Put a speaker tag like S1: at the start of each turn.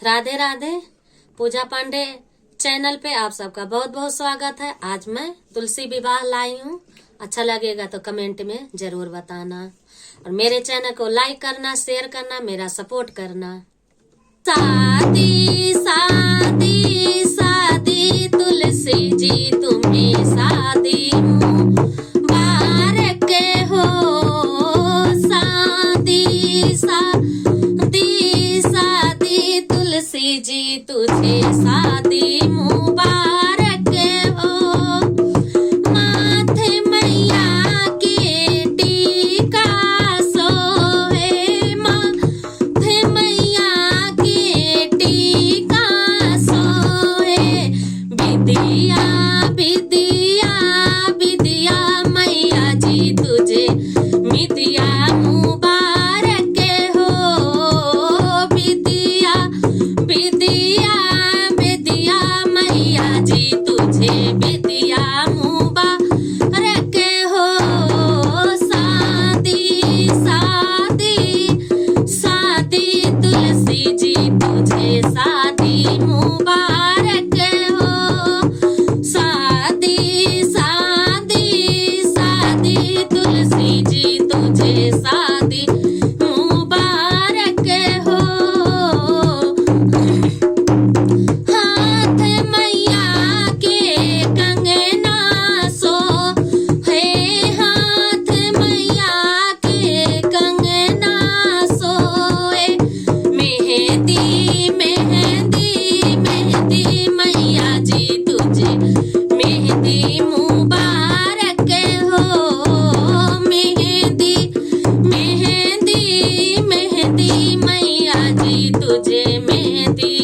S1: राधे राधे। पूजा Pandey channel पे आप सबका बहुत बहुत स्वागत है। आज मैं तुलसी विवाह लाई हूँ। अच्छा लगेगा तो कमेंट में जरूर बताना और मेरे चैनल को लाइक करना, शेयर करना, मेरा सपोर्ट करना। शादी शादी शादी तुलसी जी तुम्हें शादी मुबारक हो। शादी शादी शादी तुलसी जी तुझे शादी मुबारक हो। माथे मैया के टीका सोहे, माथे मैया के टीका सोहे। विदिया विदिया विदिया मैया जी तुझे मिदिया मुबारक हो। विदिया विदिया विदिया मैया जी तुझे विदिया मुबारक हो। शादी शादी शादी तुलसी जी तुझे शादी मुबारक हो। शादी शादी शादी तुलसी जी तुझे शादी मुबारक हो। हाथ मैया के कंगना सो है, हाथ मैया के कंगना सोए। मेहंदी मेहंदी मेहंदी मैया जी तुझे मेहंदी मुबारक हो। मेहंदी मेहंदी मेहंदी मैया जी तुझे मेहंदी